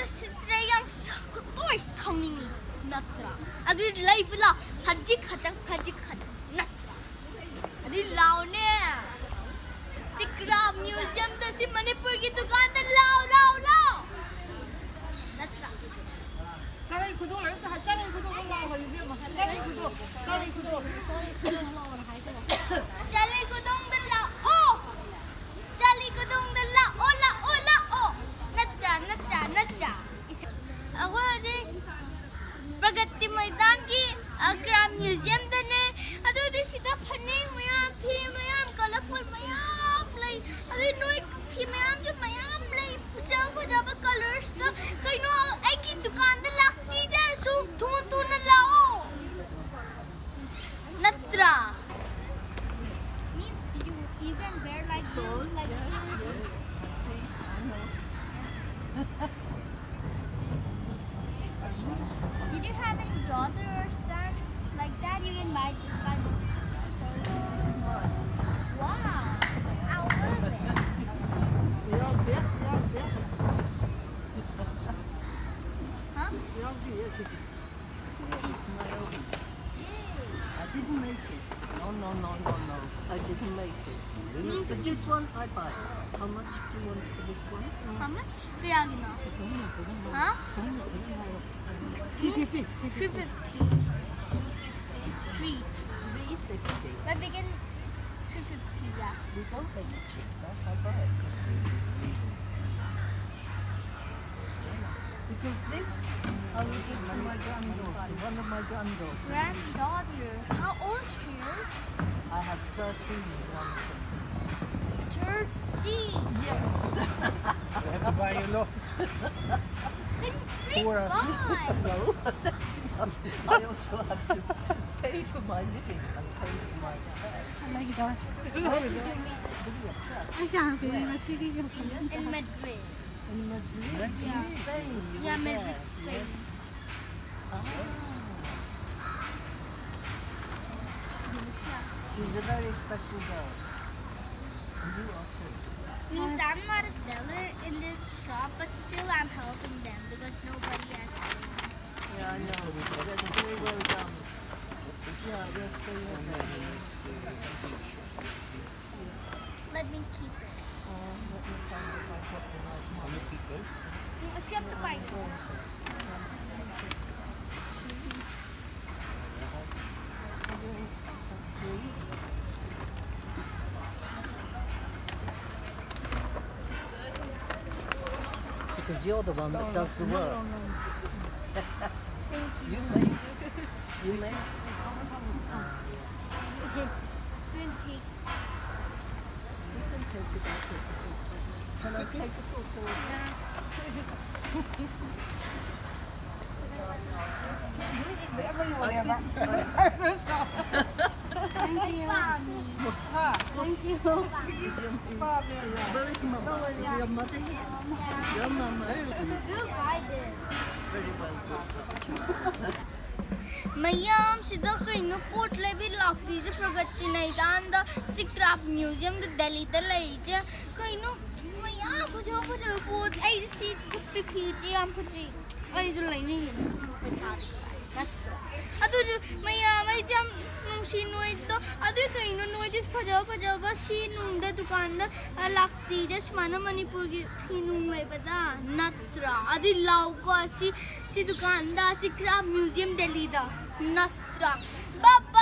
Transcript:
सिद्रे यम तोय साउनिंग नत्रा अदु लाइबला हजिक खतंग नत्रा अदु लाउने सिक्रा म्यूजियम द सि मणिपुर की दुकान द लाओ नत्रा सारे कुदो सारे कुदो लाओ रिव्यू मा सारे कुदो लाओ हाय करो चले कुदोंग द लाओ चले कुदोंग द लाओ नत्रा अखोजे प्रगति मैदान की अग्रा म्यूजियम दने अदुदि सिदा फने मयाम फी मयाम कलरफुल मयाम लई अदुदि नोय फी मयाम जो मयाम लई फुजा कलर्स तो कइनो आई की दुकान द लागती जे सु थू न लाओ नत्रा means did you can wear like this like see I know Did you have any daughter or son like that? You can buy this kind of. Wow, I love it. Huh? It's my own. I didn't make it. No. I didn't make it. Means But this one I buy. How much do you want for this one? How much? Kayagino. Huh? 350. 350. 350. But we can 350, yeah. We don't make it cheaper. I buy it. Because this I will give to my granddaughter, one of my granddaughters. Granddaughter. How old she is? I have 13 one of them. 30. Yes. We have to buy you lot. Then please For us. buy. No, that's not. I also have to pay for my living and pay for my affairs. Oh my God. In Madrid. In Madrid? Yeah. In Spain? You Yeah, were Madrid, there? Spain. Yes. She's a very special girl. And you are too. Means I'm not a seller in this shop, but still I'm helping them because nobody has food. Yeah, I know. That's very well done. Yeah, yes, very well done. Let me keep it. Let me find if I've got the right one. You have to buy it. Because you're the one that does the work. Thank you. You make. You make. You can take. You can take it. I'll take the photo. Can I take the photo? Thank you. Thank you. Is your where is mama? Is your mother here? Your mama. You buy this. Very well good. Mayam sida kaino port lebi lagti je pragati naidan da Sikrap museum the Delhi da lai je kaino mayam pujo port ai si kuppi phiji am puji ai jo lai ni paisa adu jo mayam ai jam nungsi noi to adu kaino noi dis pajo ba si nung da dukan da lagti je Smana Manipur ki phinung lai bada natra adu lau ko si dukan da Sikrap museum Delhi da Natra. Bye.